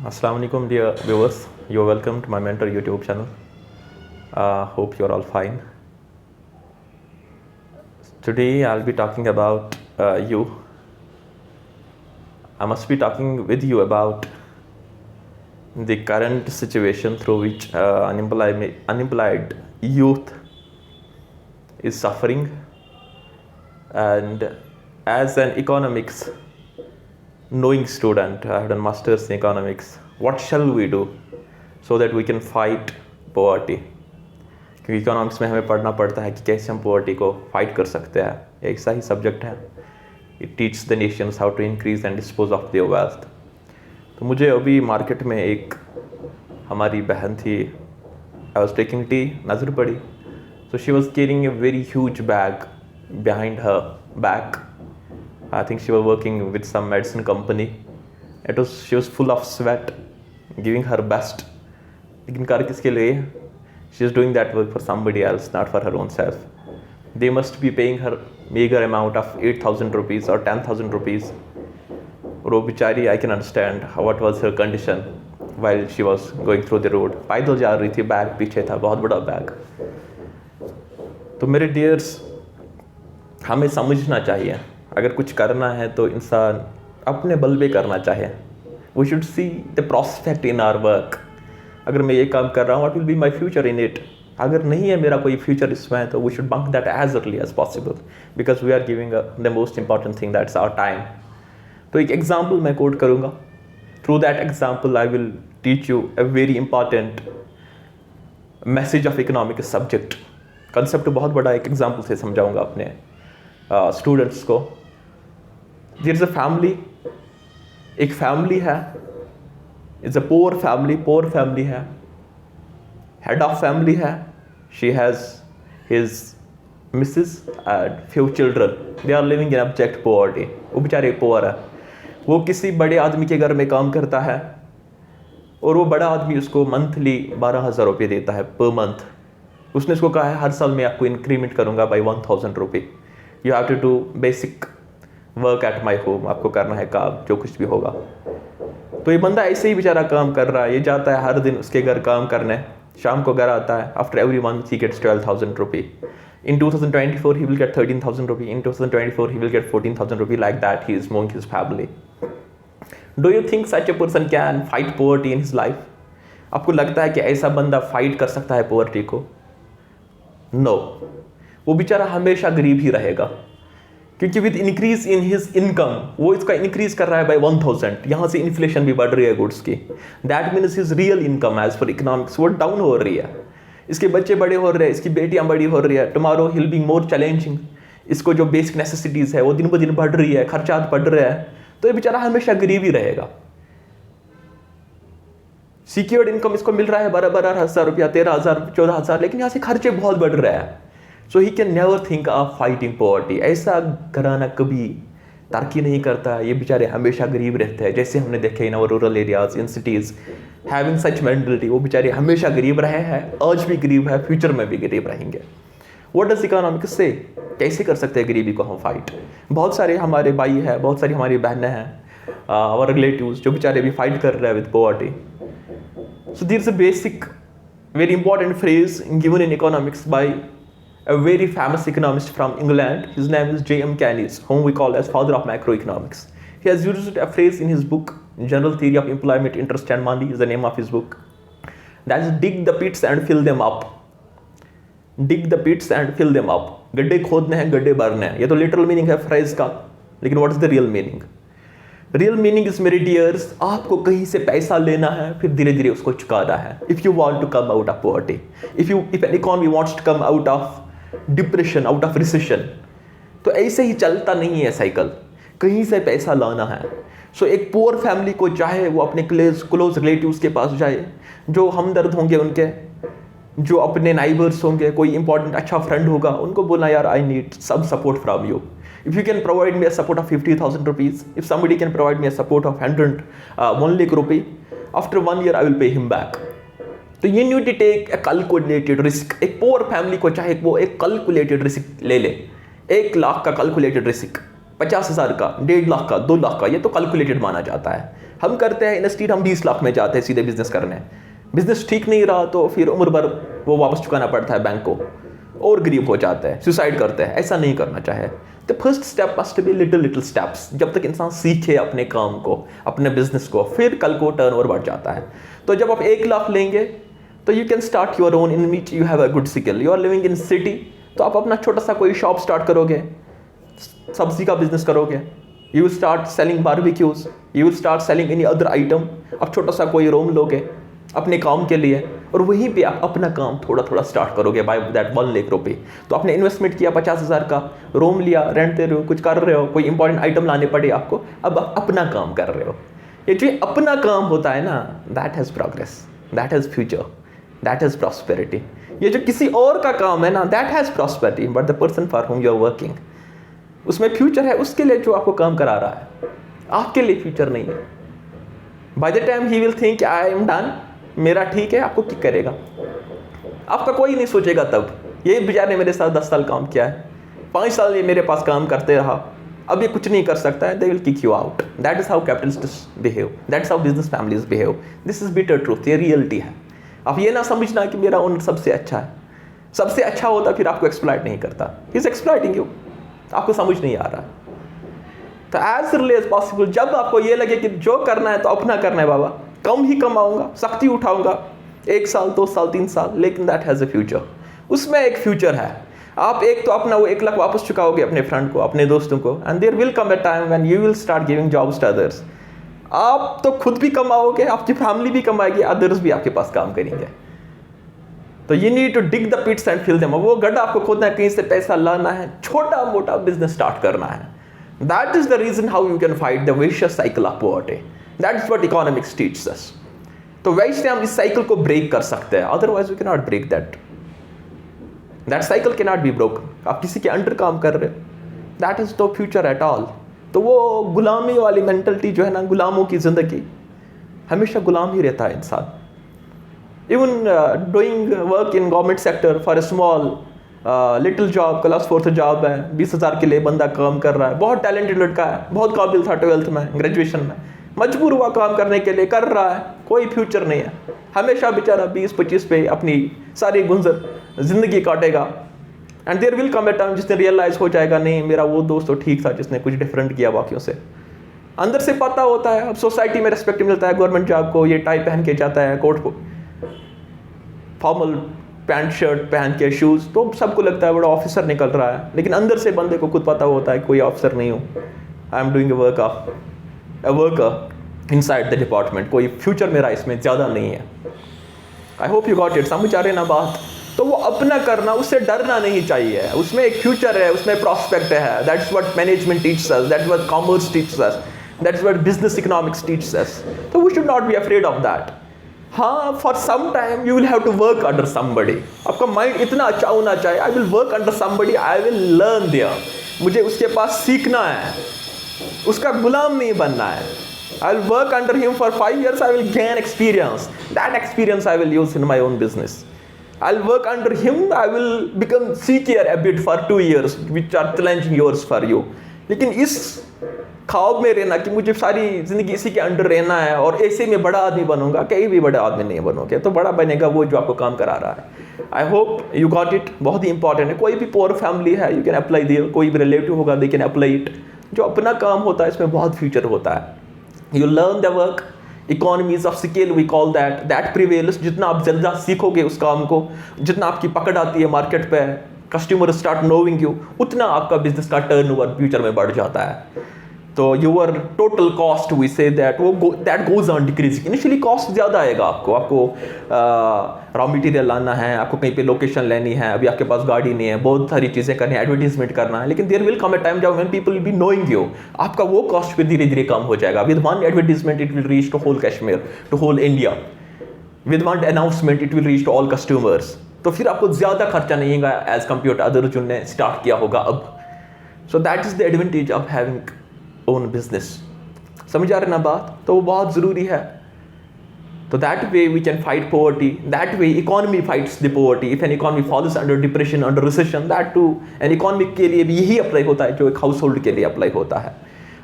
Assalamu alaikum dear viewers, you're welcome to my mentor YouTube channel. Hope you're all fine. Today I'll be talking about you. I must be talking with you about the current situation through which unemployed youth is suffering, and as an economics knowing student, I have done masters in economics. What shall we do so that we can fight poverty? क्योंकि economics में हमें पढ़ना पड़ता है कि कैसे हम poverty को फाइट कर सकते हैं. ऐसा ही सब्जेक्ट है. It teach the nations how to increase and dispose of their wealth. तो मुझे अभी मार्केट में एक हमारी बहन थी, आई वॉज टेकिंग टी, नज़र पड़ी. So she was carrying a very huge bag behind her back. I think she was working with some medicine company. She was full of sweat, giving her best. लेकिन कर किसके लिए? She is doing that work for somebody else, not for her own self. They must be paying her meager amount of 8,000 rupees or 10,000 rupees. और वो बेचारी, I can understand what was her condition while she was going through the road. पैदल जा रही थी, bag पीछे था, बहुत बड़ा बैग. तो मेरे डियर्स, हमें समझना चाहिए, अगर कुछ करना है तो इंसान अपने बल पे करना चाहिए. We should see the prospect in our work. अगर मैं ये काम कर रहा हूँ, what will be my future in it. अगर नहीं है मेरा कोई फ्यूचर इसमें, तो we should bunk that as early as possible, because we are giving the most important thing, that's our time. तो एक एग्जाम्पल मैं कोट करूँगा. Through that example I will teach you a very important message of economic subject. Concept बहुत बड़ा, एक example से समझाऊंगा अपने स्टूडेंट्स को. देयर इज अ फैमिली, एक फैमिली है, इट्स अ पोअर फैमिली है. हेड ऑफ फैमिली है, she has his missus and few children. They are living in abject poverty. वो बेचारे पोअर है. वो किसी बड़े आदमी के घर में काम करता है और वो बड़ा आदमी उसको मंथली 12,000 रुपये देता है पर मंथ. उसने उसको कहा है हर साल मैं आपको इंक्रीमेंट करूँगा बाई 1,000 रुपये. You have to do basic work at my home. आपको करना है काम, जो कुछ भी होगा. तो ये बंदा ऐसे ही बेचारा काम कर रहा है. ये जाता है हर दिन उसके घर काम करने, शाम को घर आता है. After every month he gets 12,000 रुपये. In 2024 he will get 13,000 rupee. In 2024 he will get 14,000 rupee. Like that he is moving his family. Do you think such a person can fight poverty in his life? आपको लगता है कि ऐसा बंदा fight कर सकता है पोवर्टी को? No. वो बेचारा हमेशा गरीब ही रहेगा, क्योंकि with increase in his income, वो इसका इंक्रीज कर रहा है बाई 1,000. यहाँ से इन्फ्लेशन भी बढ़ रही है गुड्स की. That means his real income as for economics वो डाउन हो रही है. इसके बच्चे बड़े हो रहे हैं, इसकी बेटियां बड़ी हो रही है. Tomorrow hill be more challenging. इसको जो बेसिक नेसेसिटीज़ है वो दिन ब दिन बढ़ रही है, खर्चा बढ़ रहा है. तो ये बेचारा हमेशा गरीब ही रहेगा. सिक्योर्ड इनकम इसको मिल रहा है 12,000 रुपया, 13,000, 14,000, लेकिन यहाँ से खर्चे बहुत बढ़ रहे हैं. So he can never think of fighting poverty. ऐसा घराना कभी तरक्की नहीं करता. ये बेचारे हमेशा गरीब रहते हैं, जैसे हमने देखे इन और rural areas, in cities having such mentality. वो बेचारे हमेशा गरीब रहे हैं, आज भी गरीब है, फ्यूचर में भी गरीब रहेंगे. व्हाट डज इकोनॉमिक्स से? कैसे कर सकते हैं गरीबी को हम फाइट? बहुत सारे हमारे भाई हैं, बहुत सारी हमारी बहनें हैं, और रिलेटिव्स जो बेचारे भी फाइट कर रहे हैं with poverty. So there is a basic very important phrase given in economics by a very famous economist from England. His name is J.M. Keynes, whom we call as father of macroeconomics. He has used a phrase in his book, General Theory of Employment, Interest and Money is the name of his book. That is, dig the pits and fill them up. Dig the pits and fill them up. गड्ढे खोदने हैं, गड्ढे भरने हैं. ये तो literal meaning है phrase का, लेकिन what is the real meaning? Real meaning is, मेरे डियर्स, आपको कहीं से पैसा लेना है, फिर धीरे धीरे उसको चुकाना है. If you want to come out of poverty, if an economy wants to come out of depression, out of recession, तो ऐसे ही चलता नहीं है साइकिल. कहीं से पैसा लाना है. सो एक पुअर फैमिली को चाहे वो अपने क्लोज रिलेटिव्स के पास जाए, जो हमदर्द होंगे उनके, जो अपने नाइबर्स होंगे, कोई इंपॉर्टेंट अच्छा फ्रेंड होगा, उनको बोलना यार आई नीड सब support from you. If you can provide me a support of 50,000 rupees, if somebody can provide me a support of 1 lakh rupee, after 1 year I will pay him back. तो you need to take a calculated risk. एक poor family को चाहे वो एक calculated risk ले ले, 1 लाख का calculated risk. 50,000 का, 1.5 लाख का, 2 लाख का, ये तो कैलकुलेटेड माना जाता है। हम करते हैं इन्वेस्ट, हम 20 लाख में जाते हैं सीधे बिजनेस करने। बिजनेस ठीक नहीं रहा तो फिर उम्र भर वो वापस चुकाना पड़ता है बैंक को, और गरीब हो जाते हैं, सुसाइड करते हैं। ऐसा नहीं करना चाहिए। The first step must be little steps. जब तक इंसान सीखे अपने काम को, अपने बिजनेस को, फिर कल को टर्नओवर बढ़ जाता है। तो जब आप 1 लाख लेंगे तो you can start your own, in which you have a good skill. You are living in city, तो आप अपना छोटा सा कोई शॉप स्टार्ट करोगे, सब्जी का बिजनेस करोगे। You will start selling barbecues, you will start selling any other item. आप छोटा सा कोई रूम लोगे अपने काम के लिए, और वहीं पे आप अपना काम थोड़ा थोड़ा स्टार्ट करोगे बाय दैट 1 लाख रुपये। तो आपने इन्वेस्टमेंट किया 50,000 का, रूम लिया, रेंट दे रहे हो, कुछ कर रहे हो, कोई इंपॉर्टेंट आइटम लाने पड़े आपको, अब आप अपना काम कर रहे हो। ये जो अपना काम होता है ना, that has progress, that has future, that has prosperity. ये जो किसी और का काम है ना, that has prosperity, but the person for whom you are working, उसमें फ्यूचर है उसके लिए जो आपको काम करा रहा है, आपके लिए फ्यूचर नहीं है। By the time he will think I am done, मेरा ठीक है, आपको किक करेगा, आपका कोई नहीं सोचेगा तब ये बेचारे ने मेरे साथ 10 साल काम किया है, 5 साल ये मेरे पास काम करते रहा, अब ये कुछ नहीं कर सकता है, they will kick you out. That is how capitalists behave, that is how business families behave. This is bitter truth, ये रियलिटी है। आप ये ना समझना कि मेरा ओनर सबसे अच्छा है, सबसे अच्छा होता फिर आपको एक्सप्लॉइट नहीं करता, ही इज एक्सप्लॉइटिंग यू, आपको समझ नहीं आ रहा। तो एज अर्ली एज पॉसिबल, जब आपको ये लगे कि जो करना है तो अपना करना है बाबा, कम ही कमाऊंगा, सख्ती उठाऊंगा, 1 साल 2 साल 3 साल, लेकिन दैट हैज़ अ फ्यूचर, उसमें एक फ्यूचर है। आप एक तो अपना वो 1 लाख वापस चुकाओगे अपने फ्रेंड को, अपने दोस्तों को, and there will come a time when you will start giving jobs to others. आप तो खुद भी कमाओगे, आपकी फैमिली भी कमाएगी, अदर्स भी आपके पास काम करेंगे। तो you need to dig the pits and fill them. वो गड्ढा आपको खोदना है, कहीं से पैसा लाना है, छोटा मोटा बिजनेस स्टार्ट करना है। That is the reason how you can fight the vicious cycle of poverty. That is what economics teaches us. तो वैसे हम इस साइकिल को ब्रेक कर सकते हैं, otherwise we can not break that cycle can not be broken. आप किसी के अंडर काम कर रहे हो, that is no future at all. तो वो गुलामी वाली मेंटलिटी जो है ना, गुलामों की जिंदगी, हमेशा गुलाम ही रहता है इंसान। Even doing work in government sector for a small little job, class 4th job है, 20,000 के लिए बंदा काम कर रहा है, बहुत टैलेंटेड लड़का है, बहुत काबिल था 12th में, ग्रेजुएशन में, मजबूर हुआ काम करने के लिए, कर रहा है, कोई फ्यूचर नहीं है, हमेशा बेचारा 20-25 पे अपनी सारी गुंजर जिंदगी काटेगा। And there will come a time जिसने रियलाइज हो जाएगा, नहीं मेरा वो दोस्त तो ठीक था जिसने कुछ डिफरेंट किया बाकियों से। अंदर से पता होता है, अब सोसाइटी में रिस्पेक्ट मिलता है, गवर्नमेंट जॉब को ये टाई पहन के जाता है, कोट को फॉर्मल पैंट शर्ट पहन के, शूज़, तो सबको लगता है बड़ा ऑफिसर निकल रहा है, लेकिन अंदर से बंदे को खुद पता होता है कोई ऑफिसर नहीं हूँ, I am doing a worker inside the department, कोई फ्यूचर मेरा इसमें ज़्यादा नहीं है। आई होप यू गॉट इट, समझ आ रहे ना बात। तो वो अपना करना, उससे डरना नहीं चाहिए, उसमें एक फ्यूचर है, उसमें प्रॉस्पेक्ट है। That is what management teaches us, that is what commerce teaches us, that is what business economics teaches us. तो we should not be afraid of that. हाँ, for some time you will have to work under somebody. आपका mind इतना अच्छा होना चाहिए, I will work under somebody, I will learn there, मुझे उसके पास सीखना है, उसका गुलाम नहीं बनना है। आई will work under him for 5 years, I will gain experience, that experience I will use in my own business. I'll work under him, I will become secure a bit for 2 years, which are challenging years for you. लेकिन इस ख्वाब में रहना कि मुझे सारी जिंदगी इसी के अंडर रहना है और ऐसे में बड़ा आदमी बनूंगा, कहीं भी बड़ा आदमी नहीं बनोगे। तो बड़ा बनेगा वो जो आपको काम करा रहा है। आई होप यू गॉट इट, बहुत ही इंपॉर्टेंट है। कोई भी पोअर फैमिली है, यू कैन अप्लाई दियर, कोई भी रिलेटिव होगा, दे कैन अप्लाई इट। जो अपना काम होता है इसमें बहुत फ्यूचर होता है। You learn the work, economies of scale we call that prevails. जितना आप ज़्यादा सीखोगे उस काम को, जितना आपकी पकड़ आती है मार्केट पे, कस्टमर स्टार्ट नोइंग यू, उतना आपका बिजनेस का टर्नओवर फ्यूचर में बढ़ जाता है। तो your total cost we say that that goes on decreasing. Initially cost ज़्यादा आएगा आपको रॉ मटेरियल लाना है, आपको कहीं पे लोकेशन लेनी है, अभी आपके पास गाड़ी नहीं है, बहुत सारी चीज़ें करनी है, एडवर्टीजमेंट करना है। लेकिन there will come a time जब when people will be knowing you, आपका वो कॉस्ट पे धीरे धीरे कम हो जाएगा। With one advertisement it will reach to whole Kashmir, to whole India. With one announcement it will reach to all customers. तो फिर आपको ज़्यादा खर्चा नहीं होगा एज कम्पेयर टू अदर जिनने स्टार्ट किया होगा अब। So that is the advantage of having own business. समझ आ रहे ना बात? तो वो बहुत ज़रूरी है। तो that way we can fight poverty, that way economy fights the poverty. If an economy falls under depression, under recession, that too an economy के लिए भी यही अप्लाई होता है जो एक हाउस होल्ड के लिए अप्लाई होता है.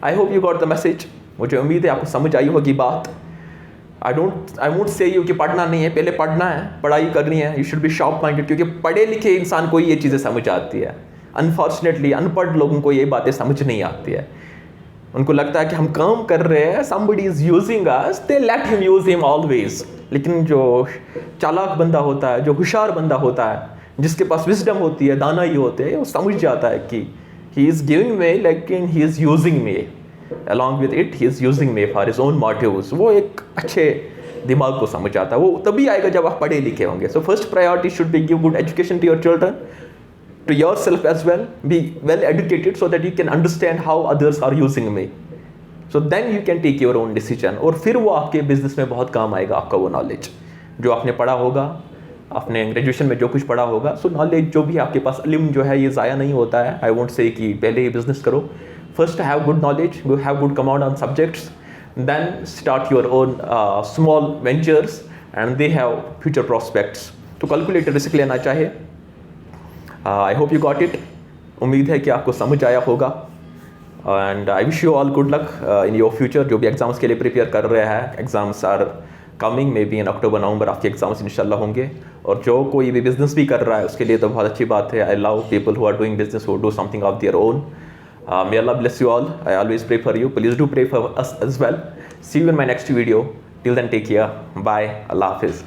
आई hope you got the message. मुझे उम्मीद है आपको समझ आई होगी बात. आई वोंट से यू कि पढ़ना नहीं है, पहले पढ़ना है, पढ़ाई करनी है. You should be sharp minded, क्योंकि पढ़े लिखे इंसान को ये चीज़ें समझ आती है. अनफॉर्चुनेटली अनपढ़ लोगों को ये बातें समझ नहीं आती है. उनको लगता है कि हम काम कर रहे हैं, somebody is using us, they let him use him always. लेकिन जो चालाक बंदा होता है, जो होशियार बंदा होता है, जिसके पास विजडम होती है, दानाई होते हैं, वो समझ जाता है कि he is giving me, लेकिन he is using me. Along with it, he is using me for his own motives. वो एक अच्छे दिमाग को समझ आता है. वो तभी आएगा जब आप पढ़े लिखे होंगे. So first priority should be give good education to your children, to yourself as well. Be well educated so that you can understand how others are using me. So then you can take your own decision. और फिर वो आपके business में बहुत काम आएगा, आपका वो नॉलेज जो आपने पढ़ा होगा, आपने ग्रेजुएशन में जो कुछ पढ़ा होगा. सो नॉलेज जो भी आपके पास, इल्म जो है ये ज़ाया नहीं होता है. आई वोंट से कि पहले ही बिजनेस करो. First have good knowledge, have good command on subjects, then start your own small ventures and they have future prospects. तो कैलकुलेटर रिस्क लेना चाहिए. I hope you got it. उम्मीद है कि आपको समझ आया होगा. And I wish you all good luck in your future. जो भी एग्ज़ाम्स के लिए प्रिपेयर कर रहे हैं, exams are coming, maybe in अक्टूबर नवंबर आपके एग्ज़ाम्स इंशाल्लाह होंगे. और जो कोई भी बिजनेस भी कर रहा है उसके लिए तो बहुत अच्छी बात है. I love people who are doing business, who do something of their own. May Allah bless you all. I always pray for you. Please do pray for us as well. See you in my next video. Till then take care. Bye. Allah हाफिज़.